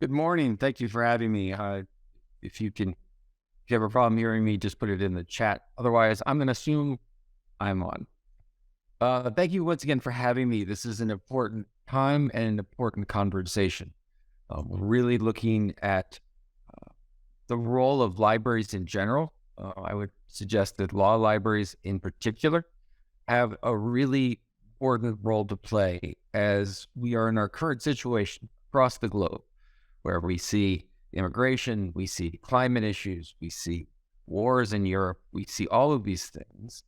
Good morning. Thank you for having me. If you have a problem hearing me, just put it in the chat. Otherwise, I'm going to assume I'm on. Thank you once again for having me. This is an important time and an important conversation. We're really looking at the role of libraries in general. I would suggest that law libraries in particular have a really important role to play as we are in our current situation across the globe, where we see immigration, we see climate issues, we see wars in Europe, we see all of these things.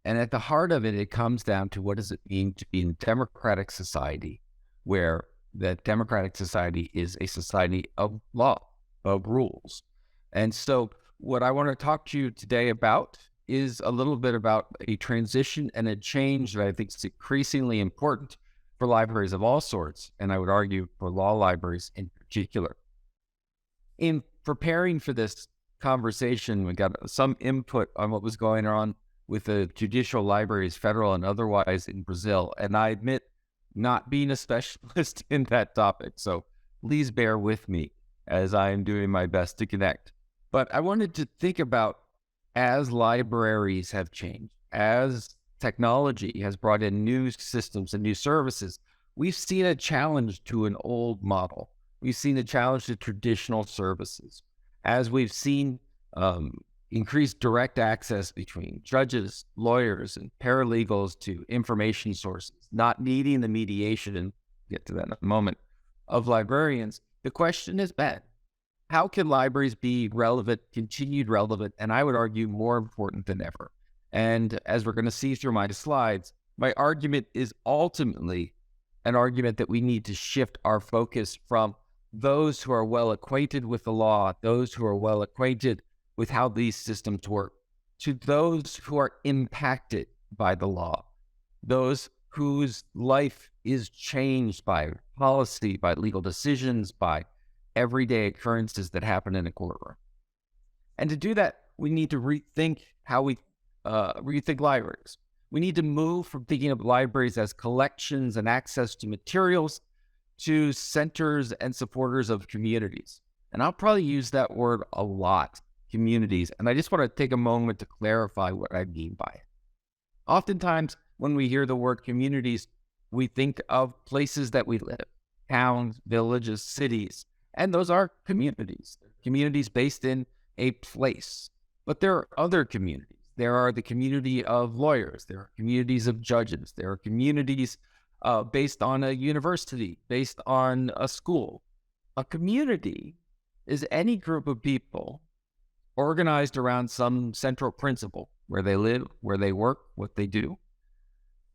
And at the heart of it, it comes down to what does it mean to be in a democratic society, where that democratic society is a society of law, of rules. And so what I want to talk to you today about is a little bit about a transition and a change that I think is increasingly important for libraries of all sorts, and I would argue for law libraries in particular. In preparing for this conversation, we got some input on what was going on with the judicial libraries, federal and otherwise, in Brazil, and I admit not being a specialist in that topic, so please bear with me as I am doing my best to connect. But I wanted to think about, as libraries have changed, as technology has brought in new systems and new services, we've seen a challenge to an old model. We've seen a challenge to traditional services. As we've seen increased direct access between judges, lawyers, and paralegals to information sources, not needing the mediation, and get to that in a moment, of librarians, the question has been, how can libraries be relevant, continued relevant, and I would argue more important than ever? And as we're going to see through my slides, my argument is ultimately an argument that we need to shift our focus from those who are well acquainted with the law, those who are well acquainted with how these systems work, to those who are impacted by the law, those whose life is changed by policy, by legal decisions, by everyday occurrences that happen in a courtroom. And to do that, we need to rethink how we rethink libraries. We need to move from thinking of libraries as collections and access to materials to centers and supporters of communities. And I'll probably use that word a lot, communities. And I just want to take a moment to clarify what I mean by it. Oftentimes, when we hear the word communities, we think of places that we live, towns, villages, cities. And those are communities based in a place. But there are other communities. There are the community of lawyers. There are communities of judges. There are communities based on a university, based on a school. A community is any group of people organized around some central principle, where they live, where they work, what they do,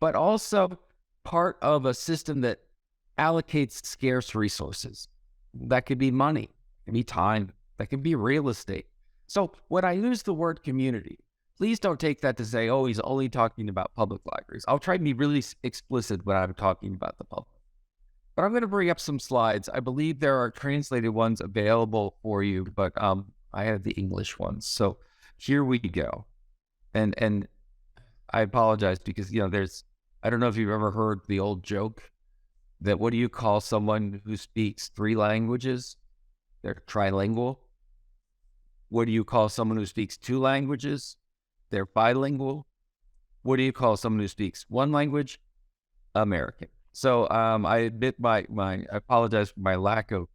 but also part of a system that allocates scarce resources. That could be money, it could be time, that could be real estate. So when I use the word community, please don't take that to say, oh, he's only talking about public libraries. I'll try to be really explicit when I'm talking about the public. But I'm going to bring up some slides. I believe there are translated ones available for you, but I have the English ones. So here we go. And I apologize because, I don't know if you've ever heard the old joke that what do you call someone who speaks 3 languages? They're trilingual. What do you call someone who speaks 2 languages? They're bilingual. What do you call someone who speaks 1 language? American. So I admit I apologize for my lack of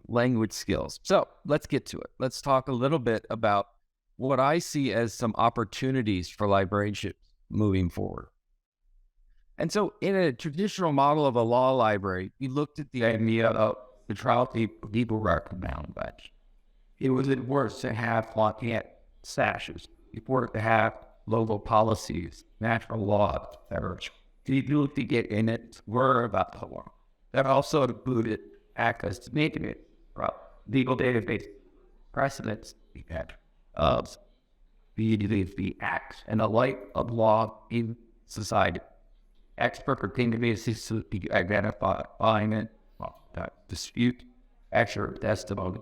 language skills. So let's get to it. Let's talk a little bit about what I see as some opportunities for librarianship moving forward. And so in a traditional model of a law library, we looked at the idea of the trial people recommend that it was worse to have Lankes sashes, before to have local policies, natural laws that are people to get in it were about the law. That also included access to making it legal database precedents of the acts and the light of law in society. Expert databases to be identifying it, dispute, expert testimony.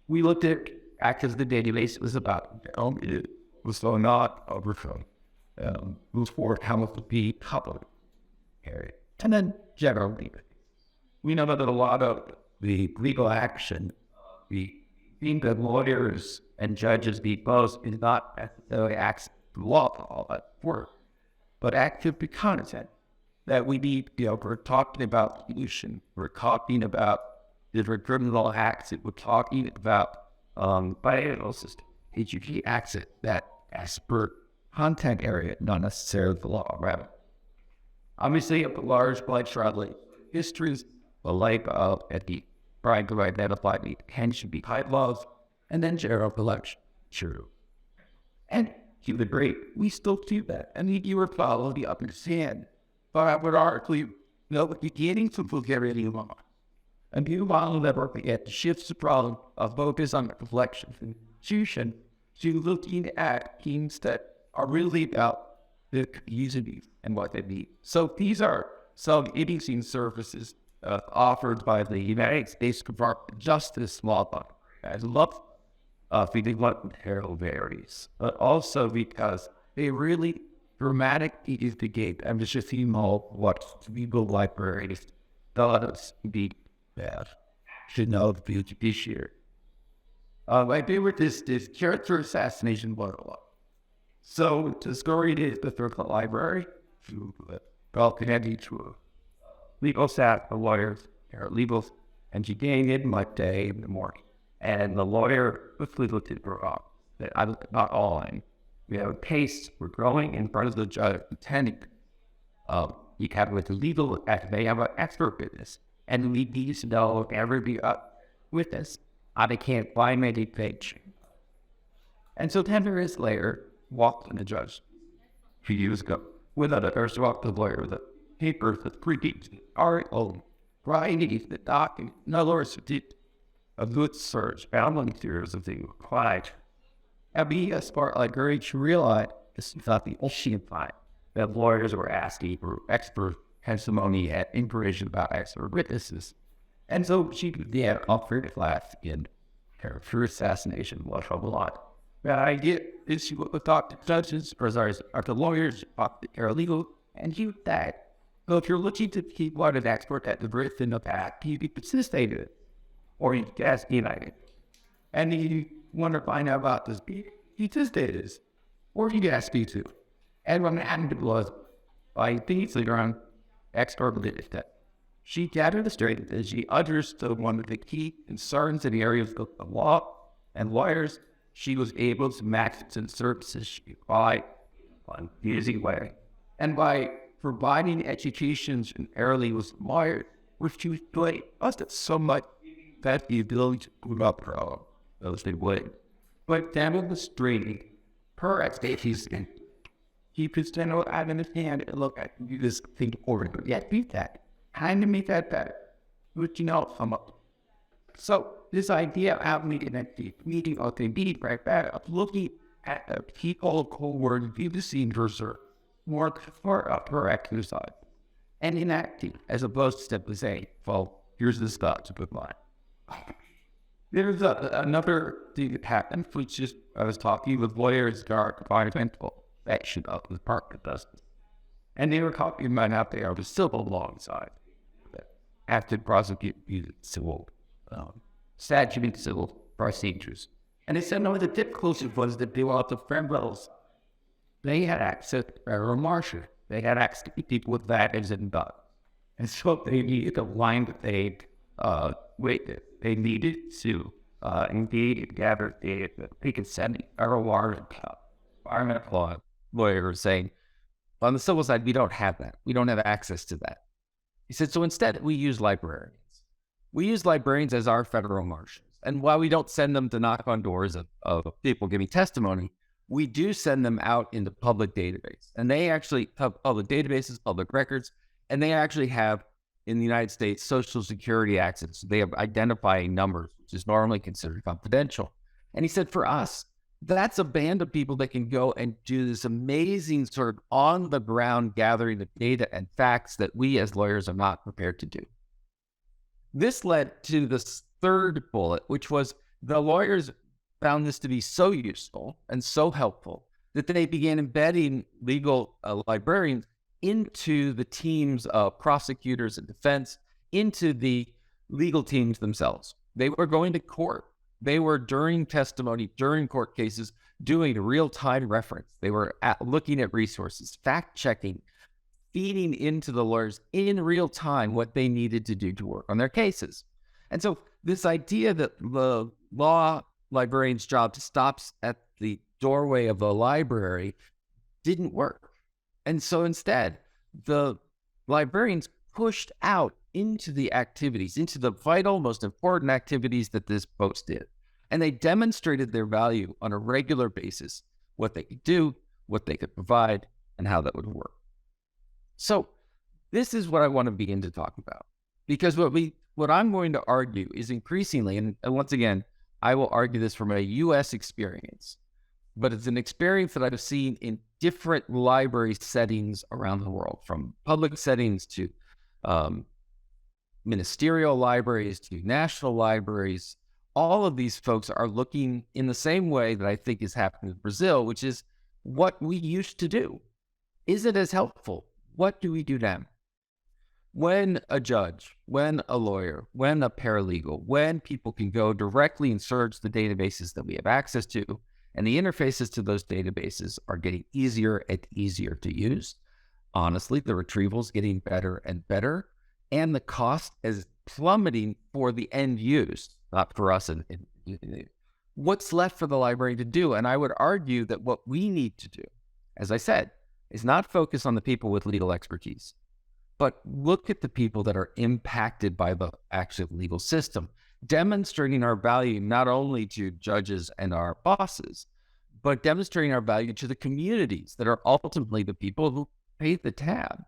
We looked at access to the database. It was about it was so not overflow. Move forward how it would be public area. And then generally, we know that a lot of the legal action. We think that lawyers and judges be both is not necessarily access to law all that work, but active to content that we need. We're talking about solution. We're talking about different criminal acts. We're talking about financial system. HUG access that expert content area, not necessarily the law, right? Obviously, a large bilateral histories, the life of at the trying to identify the attention behind laws, and then general election. True. And you would agree, we still do that. And you would follow the understand. But I would argue, beginning to look at any law. A new model that it shifts the problem of focus on the reflection and institution to looking at themes that are really about the community and what they need. So these are some interesting services offered by the United States Department of Justice law firm. I love feeding what varies, but also because they really dramatically instigate and just what legal libraries does be bad. Should know the judiciary. My favorite is this character assassination 101. So the story is the third library to connected to a legal staff, the lawyers, paralegals, and she getting in my day in the morning. And the lawyer quickly looked at her up. That I looked not all in. We have a case, we're growing in front of the judge, pretending you have with the legal, they have an expert witness. And we need to know every witness. I can't find anything. And so 10 years later, walked in the judge a few years ago with a first walked the lawyer with the papers, the pre-deed article, writing the document. In other words, did a good search, found materials of the required. And we as part librarians to realize this is not the only time that lawyers were asking for expert testimony and information about expert witnesses. And so she began offering class in character assassination, was a lot. The idea is she would talk to judges, or to lawyers, talk to paralegal, and you that. So if you're looking to keep what an expert at the birth in the past, you can participate in it, or you can ask United. And you want to find out about this, you participate in this, or you can ask me to. And what happened was, I think it's around expert related that she gathered the strength and she understood one of the key concerns in the areas of the law and lawyers. She was able to maximize the services she provided in an easy way. And by providing education in paralegals and lawyers, which she was doing, us so much that the ability to put up her own, those they would. But demonstrating her expertise and he could stand out in his hand and look at you this thing over. Yet beat that. Kind of make that better. But come up. So this idea of having a meeting of the need right back of looking at the people who were view the scene versus more up her exercise and enacting as opposed to simply saying, well, here's the stuff to put mine. There's another thing that happened, which is I was talking with lawyers that are environmental section of the Department of Justice. And they were talking about how they are the civil law side. Have to prosecute civil statute and civil procedures. And they said, no, the difficulty was that they were the criminals. They had access to federal marshal. They had access to people with that as in done. And so they needed a line that they needed to engage and gather data that they could send federal environmental law lawyers saying, on the civil side, we don't have that. We don't have access to that. He said, so instead we use librarians. We use librarians as our federal marshals. And while we don't send them to knock on doors of people giving testimony, we do send them out into public database. And they actually have public databases, public records, and they actually have, in the United States, Social Security access. They have identifying numbers, which is normally considered confidential. And he said, for us, that's a band of people that can go and do this amazing sort of on-the-ground gathering of data and facts that we as lawyers are not prepared to do. This led to this third bullet, which was the lawyers found this to be so useful and so helpful that they began embedding legal librarians into the teams of prosecutors and defense, into the legal teams themselves. They were going to court. They were, during testimony, during court cases, doing real-time reference. They were looking at resources, fact-checking, feeding into the lawyers in real time what they needed to do to work on their cases. And so this idea that the law librarian's job stops at the doorway of the library didn't work. And so instead, the librarians pushed out into the activities, into the vital, most important activities that this post did. And they demonstrated their value on a regular basis, what they could do, what they could provide, and how that would work. So this is what I want to begin to talk about, because what I'm going to argue is increasingly, and once again, I will argue this from a U.S. experience, but it's an experience that I've seen in different library settings around the world, from public settings to ministerial libraries to national libraries. All of these folks are looking in the same way that I think is happening in Brazil, which is what we used to do. Is it as helpful? What do we do now? When a judge, when a lawyer, when a paralegal, when people can go directly and search the databases that we have access to, and the interfaces to those databases are getting easier and easier to use. Honestly, the retrieval is getting better and better, and the cost is plummeting for the end use, not for us. What's left for the library to do? And I would argue that what we need to do, as I said, is not focus on the people with legal expertise, but look at the people that are impacted by the actual legal system, demonstrating our value not only to judges and our bosses, but demonstrating our value to the communities that are ultimately the people who pay the tab.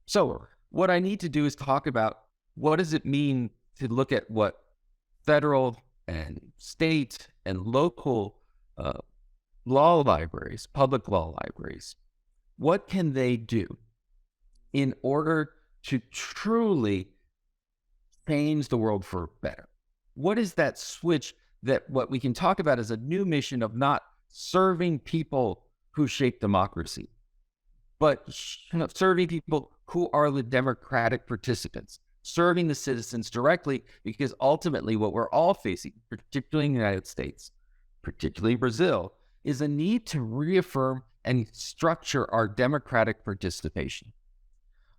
So what I need to do is talk about what does it mean to look at what federal and state and local law libraries, public law libraries, what can they do in order to truly change the world for better? What is that switch that what we can talk about as a new mission of not serving people who shape democracy, but serving people who are the democratic participants, serving the citizens directly, because ultimately what we're all facing, particularly in the United States, particularly Brazil, is a need to reaffirm and structure our democratic participation.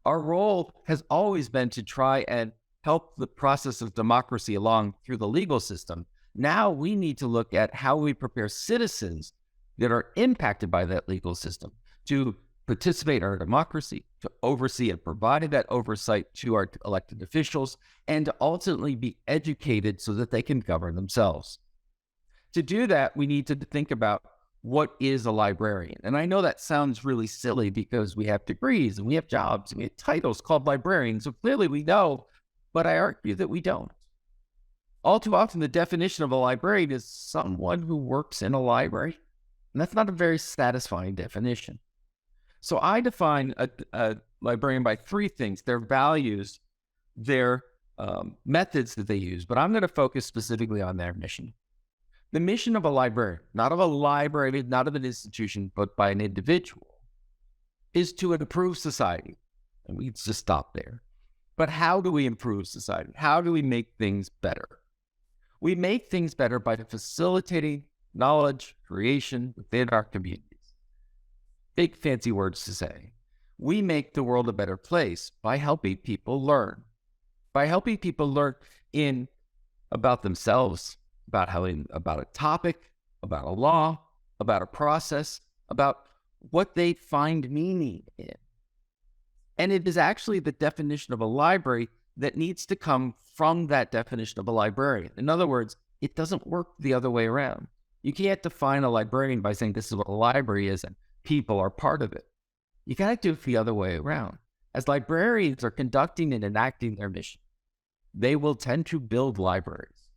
Our role has always been to try and help the process of democracy along through the legal system. Now we need to look at how we prepare citizens that are impacted by that legal system to participate in our democracy, to oversee and provide that oversight to our elected officials, and to ultimately be educated so that they can govern themselves. To do that, we need to think about what is a librarian. And I know that sounds really silly because we have degrees and we have jobs and we have titles called librarians. So clearly we know, but I argue that we don't. All too often, the definition of a librarian is someone who works in a library. And that's not a very satisfying definition. So I define a librarian by three things: their values, their methods that they use, but I'm going to focus specifically on their mission. The mission of a librarian, not of a library, not of an institution, but by an individual, is to improve society. And we just stop there. But how do we improve society? How do we make things better? We make things better by facilitating knowledge creation within our communities. Big fancy words to say. We make the world a better place by helping people learn. By helping people learn about themselves, about a topic, about a law, about a process, about what they find meaning in. And it is actually the definition of a library that needs to come from that definition of a librarian. In other words, it doesn't work the other way around. You can't define a librarian by saying this is what a library is and people are part of it. You got to do it the other way around. As librarians are conducting and enacting their mission, they will tend to build libraries.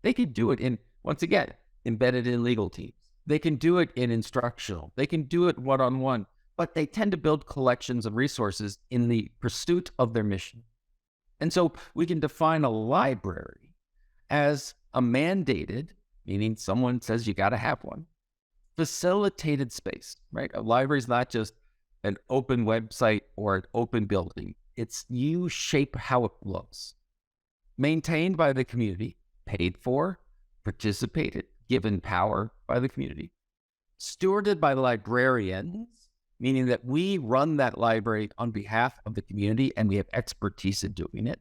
They can do it once again, embedded in legal teams. They can do it in instructional. They can do it one-on-one, but they tend to build collections of resources in the pursuit of their mission. And so we can define a library as a mandated, meaning someone says you got to have one, facilitated space, right? A library is not just an open website or an open building. It's you shape how it looks. maintained by the community, paid for, participated, given power by the community, stewarded by librarians, meaning that we run that library on behalf of the community and we have expertise in doing it,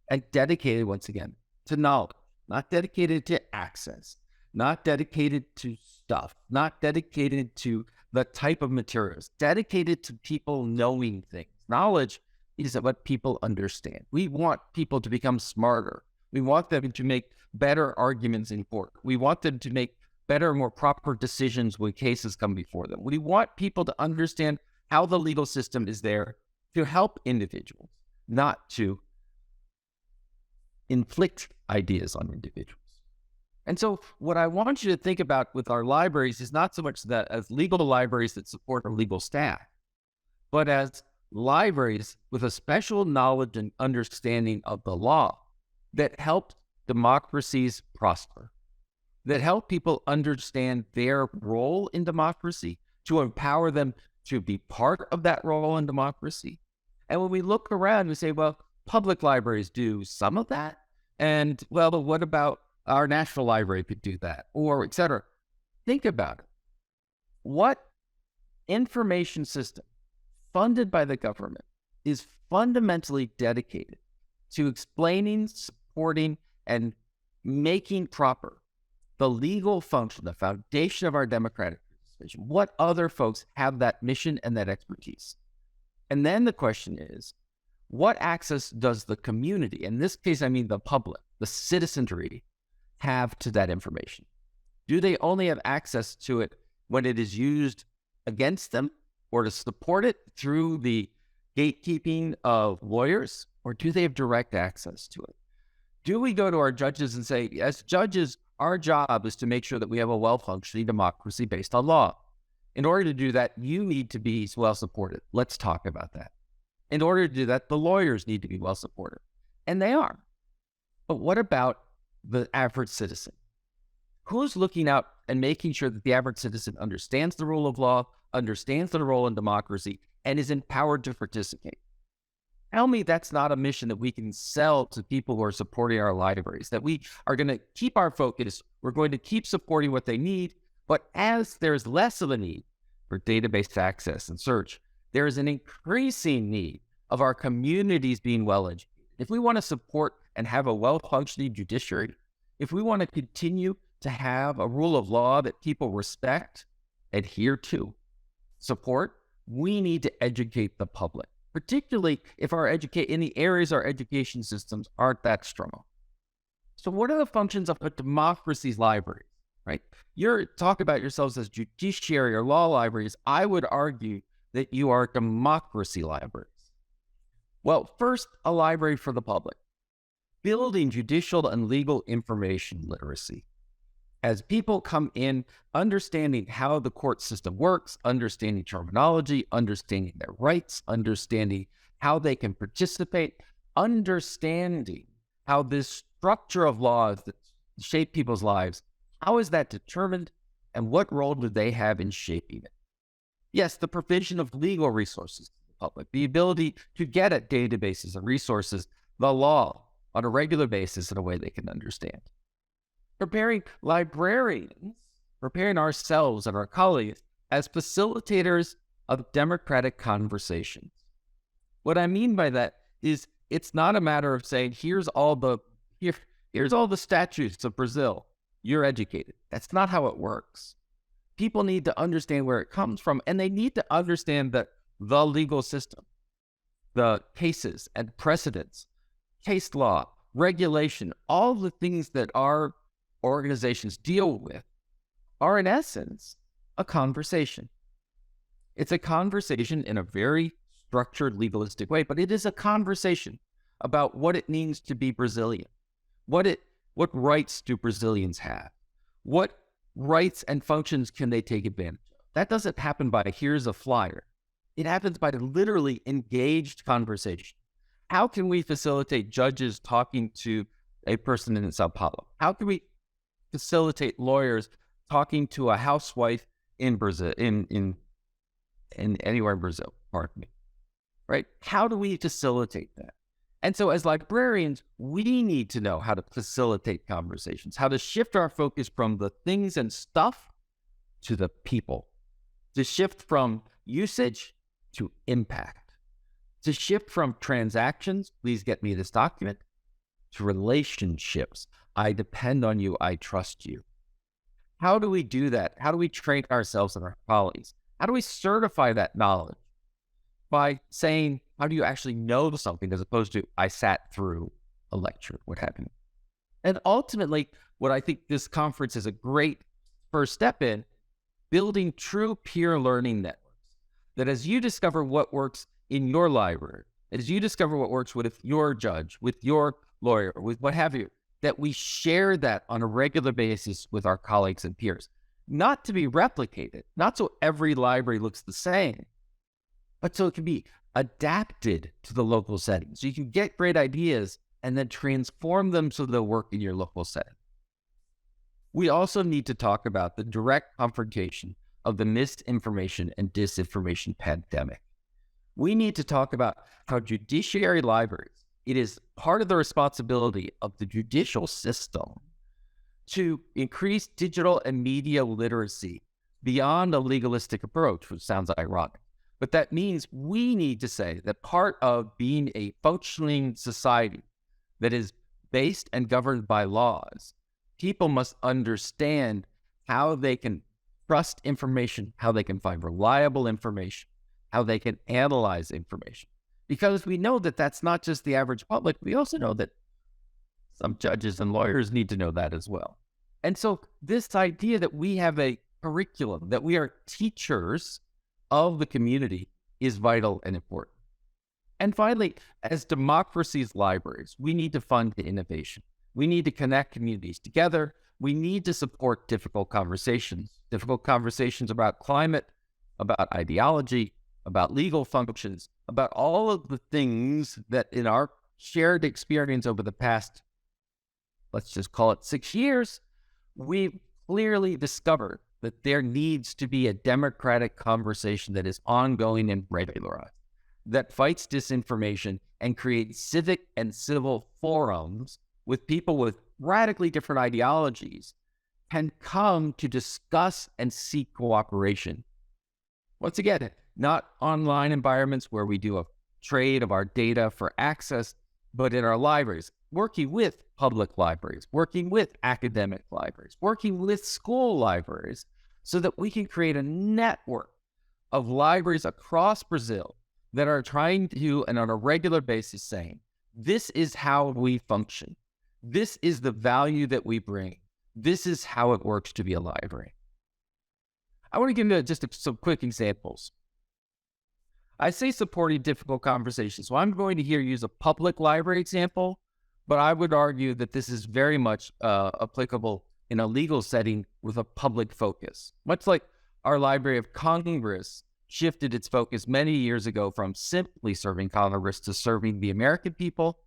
and dedicated, once again, to knowledge, not dedicated to access, not dedicated to stuff, not dedicated to the type of materials, dedicated to people knowing things. Knowledge is what people understand. We want people to become smarter. We want them to make better arguments in court. We want them to make better, more proper decisions when cases come before them. We want people to understand how the legal system is there to help individuals, not to inflict ideas on individuals. And so what I want you to think about with our libraries is not so much that as legal libraries that support our legal staff, but as libraries with a special knowledge and understanding of the law that help democracies prosper, that help people understand their role in democracy, to empower them to be part of that role in democracy. And when we look around, we say, well, public libraries do some of that. And well, but what about our National Library could do that, or et cetera. Think about it. What information system funded by the government is fundamentally dedicated to explaining, supporting, and making proper the legal function, the foundation of our democratic participation? What other folks have that mission and that expertise? And then the question is, what access does the community, in this case, I mean the public, the citizenry, have to that information? Do they only have access to it when it is used against them or to support it through the gatekeeping of lawyers, or do they have direct access to it? Do we go to our judges and say, as judges, our job is to make sure that we have a well-functioning democracy based on law. In order to do that, you need to be well supported. Let's talk about that. In order to do that, the lawyers need to be well supported. And they are. But what about the average citizen? Who's looking out and making sure that the average citizen understands the rule of law, understands the role in democracy, and is empowered to participate? Tell me that's not a mission that we can sell to people who are supporting our libraries, that we are going to keep our focus, we're going to keep supporting what they need, but as there's less of a need for database access and search, there is an increasing need of our communities being well-educated. If we want to support and have a well-functioning judiciary, if we want to continue to have a rule of law that people respect, adhere to, support, we need to educate the public, particularly if in the areas our education systems aren't that strong. So what are the functions of a democracy's libraries, right? You're talking about yourselves as judiciary or law libraries. I would argue that you are democracy libraries. Well, first, a library for the public, building judicial and legal information literacy. As people come in, understanding how the court system works, understanding terminology, understanding their rights, understanding how they can participate, understanding how this structure of laws that shape people's lives, how is that determined, and what role do they have in shaping it? Yes, the provision of legal resources to the public, the ability to get at databases and resources, the law on a regular basis in a way they can understand. Preparing librarians, preparing ourselves and our colleagues as facilitators of democratic conversations. What I mean by that is it's not a matter of saying, here's all the statutes of Brazil, you're educated. That's not how it works. People need to understand where it comes from, and they need to understand that the legal system, the cases and precedents, case law, regulation, all the things that our organizations deal with are in essence a conversation. It's a conversation in a very structured legalistic way, but it is a conversation about what it means to be Brazilian. What rights do Brazilians have? What rights and functions can they take advantage of? That doesn't happen by here's a flyer. It happens by literally engaged conversation. How can we facilitate judges talking to a person in Sao Paulo? How can we facilitate lawyers talking to a housewife in Brazil, in anywhere in Brazil, pardon me, right? How do we facilitate that? And so as librarians, we need to know how to facilitate conversations, how to shift our focus from the things and stuff to the people, to shift from usage to impact, to shift from transactions, please get me this document, to relationships. I depend on you, I trust you. How do we do that? How do we train ourselves and our colleagues? How do we certify that knowledge? By saying, how do you actually know something as opposed to, I sat through a lecture, what have you. And ultimately, what I think this conference is a great first step in, building true peer learning networks. That as you discover what works in your library, as you discover what works with your judge, with your lawyer, with what have you, that we share that on a regular basis with our colleagues and peers. Not to be replicated, not so every library looks the same, but so it can be adapted to the local setting. So you can get great ideas and then transform them so they'll work in your local setting. We also need to talk about the direct confrontation of the misinformation and disinformation pandemic. We need to talk about how judiciary libraries, it is part of the responsibility of the judicial system to increase digital and media literacy beyond a legalistic approach, which sounds ironic. But that means we need to say that part of being a functioning society that is based and governed by laws, people must understand how they can trust information, how they can find reliable information, how they can analyze information. Because we know that that's not just the average public. We also know that some judges and lawyers need to know that as well. And so this idea that we have a curriculum, that we are teachers of the community is vital and important. And finally, as democracy's libraries, we need to fund innovation. We need to connect communities together. We need to support difficult conversations about climate, about ideology, about legal functions, about all of the things that in our shared experience over the past, let's just call it 6 years, we've clearly discovered that there needs to be a democratic conversation that is ongoing and regularized, that fights disinformation and creates civic and civil forums with people with radically different ideologies can come to discuss and seek cooperation. Once again, not online environments where we do a trade of our data for access, but in our libraries, working with public libraries, working with academic libraries, working with school libraries, so that we can create a network of libraries across Brazil that are trying to, and on a regular basis saying, this is how we function. This is the value that we bring. This is how it works to be a library. I want to give you just some quick examples. I say supporting difficult conversations. So I'm going to here use a public library example, but I would argue that this is very much applicable in a legal setting with a public focus. Much like our Library of Congress shifted its focus many years ago from simply serving Congress to serving the American people,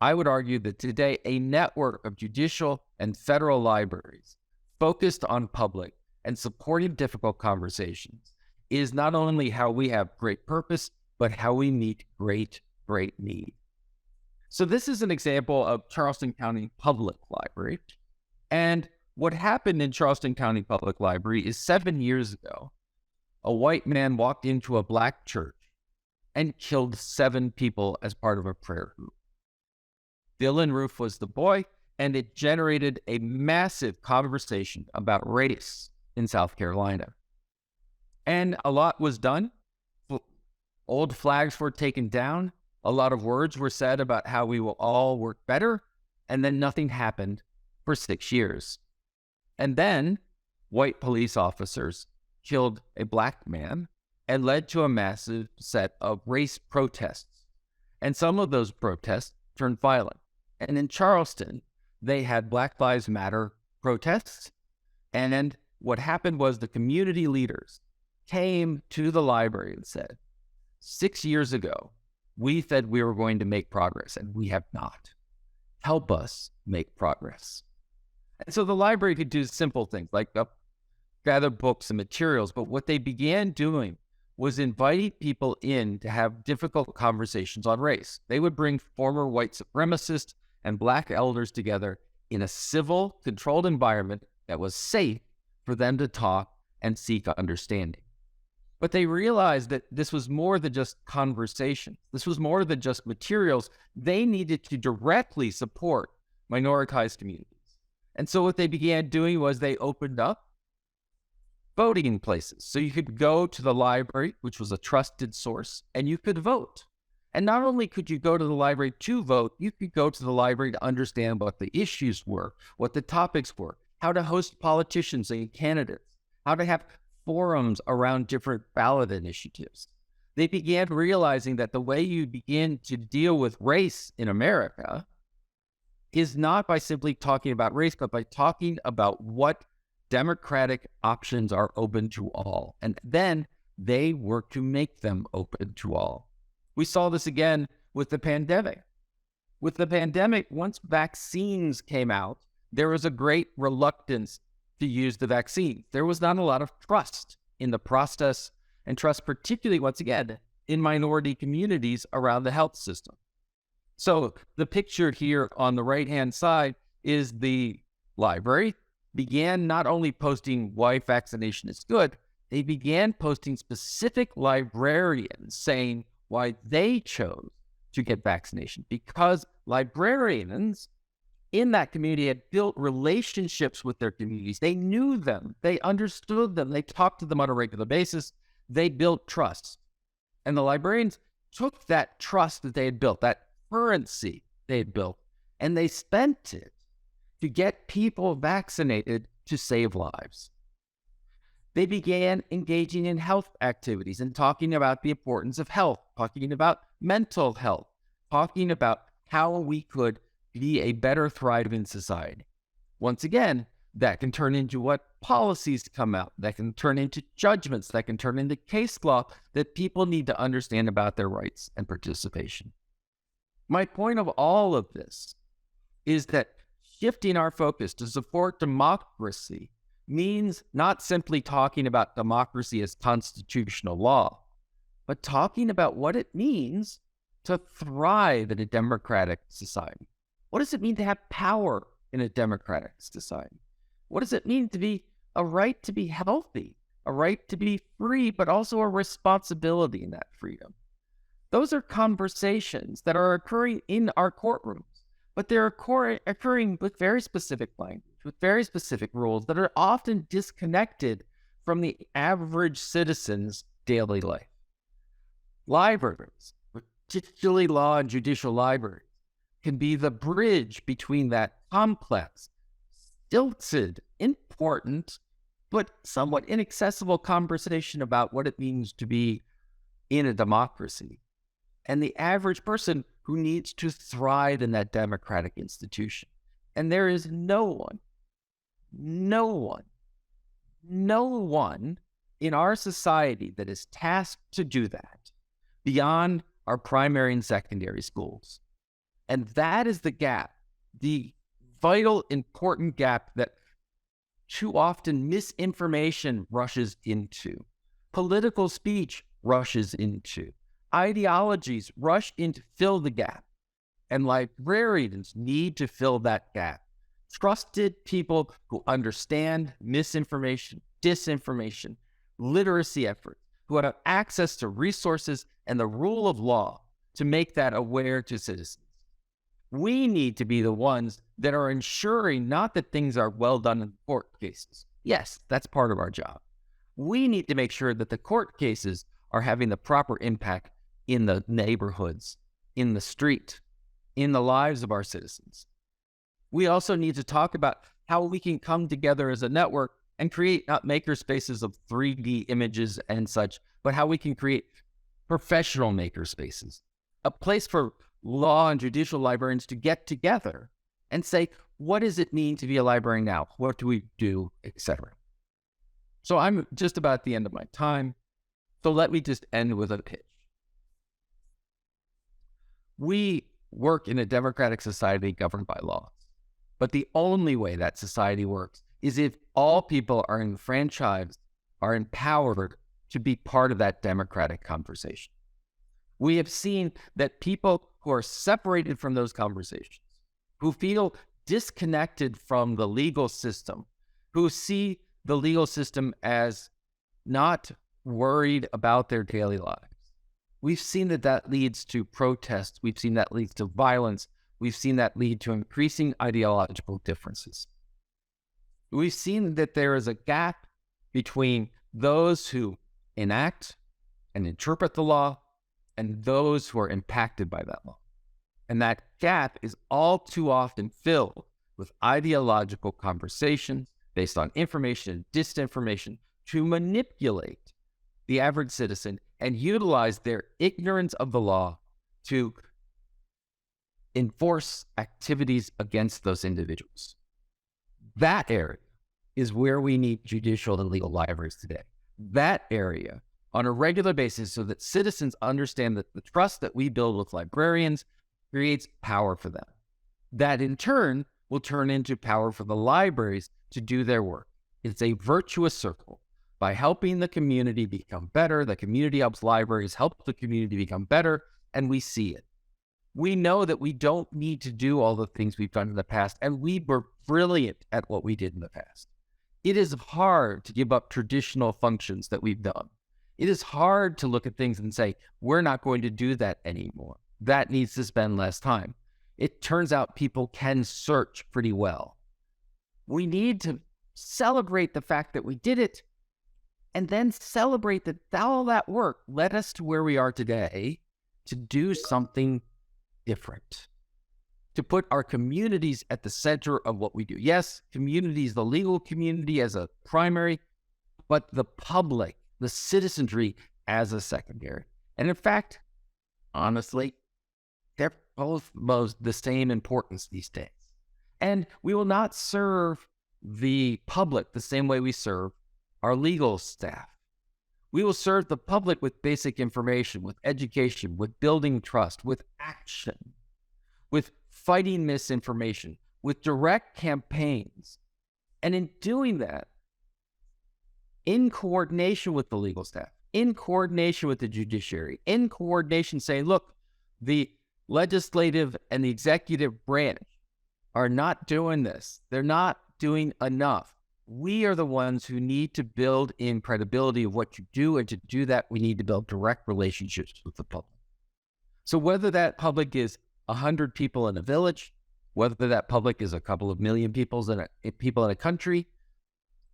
I would argue that today a network of judicial and federal libraries focused on public and supporting difficult conversations is not only how we have great purpose, but how we meet great need. So this is an example of Charleston County Public Library. And what happened in Charleston County Public Library is 7 years ago, a white man walked into a black church and killed 7 people as part of a prayer group. Dylan Roof was the boy, and it generated a massive conversation about race in South Carolina. And a lot was done. Old flags were taken down. A lot of words were said about how we will all work better. And then nothing happened for 6 years. And then white police officers killed a black man and led to a massive set of race protests. And some of those protests turned violent. And in Charleston, they had Black Lives Matter protests. And what happened was the community leaders came to the library and said, 6 years ago, we said we were going to make progress, and we have not. Help us make progress. And so the library could do simple things like gather books and materials, but what they began doing was inviting people in to have difficult conversations on race. They would bring former white supremacists and Black elders together in a civil, controlled environment that was safe for them to talk and seek understanding. But they realized that this was more than just conversation. This was more than just materials. They needed to directly support minoritized communities. And so what they began doing was they opened up voting places. So you could go to the library, which was a trusted source, and you could vote. And not only could you go to the library to vote, you could go to the library to understand what the issues were, what the topics were, how to host politicians and candidates, how to have forums around different ballot initiatives. They began realizing that the way you begin to deal with race in America is not by simply talking about race, but by talking about what democratic options are open to all. And then they work to make them open to all. We saw this again with the pandemic. With the pandemic, once vaccines came out, there was a great reluctance to use the vaccine. There was not a lot of trust in the process, and trust particularly, once again, in minority communities around the health system. So the picture here on the right-hand side is the library began not only posting why vaccination is good, they began posting specific librarians saying why they chose to get vaccination, because librarians in that community had built relationships with their communities. They knew them, they understood them, they talked to them on a regular basis, they built trust. And the librarians took that trust that they had built, that currency they had built, and they spent it to get people vaccinated to save lives. They began engaging in health activities and talking about the importance of health, talking about mental health, talking about how we could be a better thriving society. Once again, that can turn into what policies come out, that can turn into judgments, that can turn into case law that people need to understand about their rights and participation. My point of all of this is that shifting our focus to support democracy means not simply talking about democracy as constitutional law, but talking about what it means to thrive in a democratic society. What does it mean to have power in a democratic society? What does it mean to be a right to be healthy, a right to be free, but also a responsibility in that freedom? Those are conversations that are occurring in our courtrooms, but they're occurring with very specific language, with very specific rules that are often disconnected from the average citizen's daily life. Libraries, particularly law and judicial libraries, can be the bridge between that complex, stilted, important, but somewhat inaccessible conversation about what it means to be in a democracy, and the average person who needs to thrive in that democratic institution. And there is no one in our society that is tasked to do that beyond our primary and secondary schools. And that is the gap, the vital, important gap that too often misinformation rushes into, political speech rushes into, ideologies rush in to fill the gap. And librarians need to fill that gap. Trusted people who understand misinformation, disinformation, literacy efforts, who have access to resources and the rule of law to make that aware to citizens. We need to be the ones that are ensuring not that things are well done in court cases. Yes, that's part of our job. We need to make sure that the court cases are having the proper impact in the neighborhoods, in the street, in the lives of our citizens. We also need to talk about how we can come together as a network and create not maker spaces of 3D images and such, but how we can create professional maker spaces, a place for law and judicial librarians to get together and say, what does it mean to be a librarian now? What do we do, etc. So I'm just about at the end of my time. So let me just end with a pitch. We work in a democratic society governed by laws, but the only way that society works is if all people are enfranchised, are empowered to be part of that democratic conversation. We have seen that people who are separated from those conversations, who feel disconnected from the legal system, who see the legal system as not worried about their daily lives, we've seen that that leads to protests. We've seen that leads to violence. We've seen that lead to increasing ideological differences. We've seen that there is a gap between those who enact and interpret the law and those who are impacted by that law. And that gap is all too often filled with ideological conversations based on information and disinformation to manipulate the average citizen and utilize their ignorance of the law to enforce activities against those individuals. That area is where we need judicial and legal libraries today. That area on a regular basis so that citizens understand that the trust that we build with librarians creates power for them. That in turn will turn into power for the libraries to do their work. It's a virtuous circle. By helping the community become better, the community helps libraries help the community become better, and we see it. We know that we don't need to do all the things we've done in the past, and we were brilliant at what we did in the past. It is hard to give up traditional functions that we've done. It is hard to look at things and say, we're not going to do that anymore. That needs to spend less time. It turns out people can search pretty well. We need to celebrate the fact that we did it, and then celebrate that all that work led us to where we are today to do something different, to put our communities at the center of what we do. Yes, communities, the legal community as a primary, but the public, the citizenry as a secondary. And in fact, honestly, they're both the same importance these days. And we will not serve the public the same way we serve our legal staff. We will serve the public with basic information, with education, with building trust, with action, with fighting misinformation, with direct campaigns. And in doing that, in coordination with the legal staff, in coordination with the judiciary, in coordination saying, look, the legislative and the executive branch are not doing this. They're not doing enough. We are the ones who need to build in credibility of what you do, and to do that, we need to build direct relationships with the public. So whether that public is 100 people in a village, whether that public is a couple of million people in a country,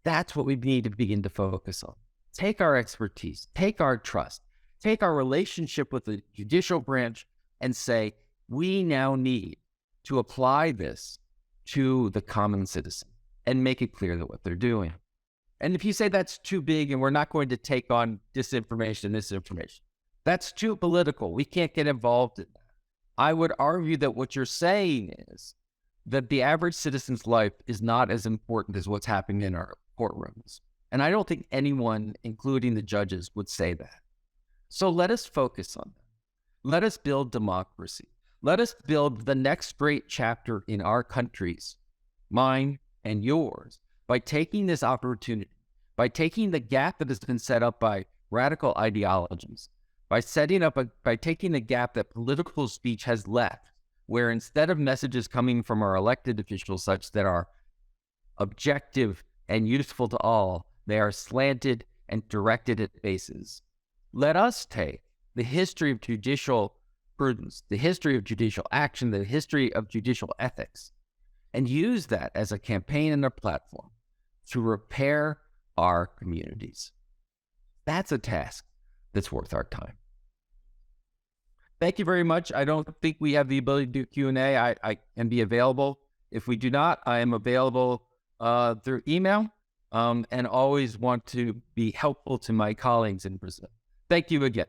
that's what we need to begin to focus on. Take our expertise, take our trust, take our relationship with the judicial branch and say, we now need to apply this to the common citizen and make it clear that what they're doing. And if you say that's too big and we're not going to take on disinformation, that's too political. We can't get involved in that. I would argue that what you're saying is that the average citizen's life is not as important as what's happening in our courtrooms. And I don't think anyone, including the judges, would say that. So let us focus on that. Let us build democracy. Let us build the next great chapter in our countries, mine and yours, by taking this opportunity, by taking the gap that has been set up by radical ideologies, by taking the gap that political speech has left, where instead of messages coming from our elected officials such that are objective and useful to all, they are slanted and directed at bases. Let us take the history of judicial prudence, the history of judicial action, the history of judicial ethics, and use that as a campaign and a platform to repair our communities. That's a task that's worth our time. Thank you very much. I don't think we have the ability to do Q&A. I can be available. If we do not, I am available through email and always want to be helpful to my colleagues in Brazil. Thank you again.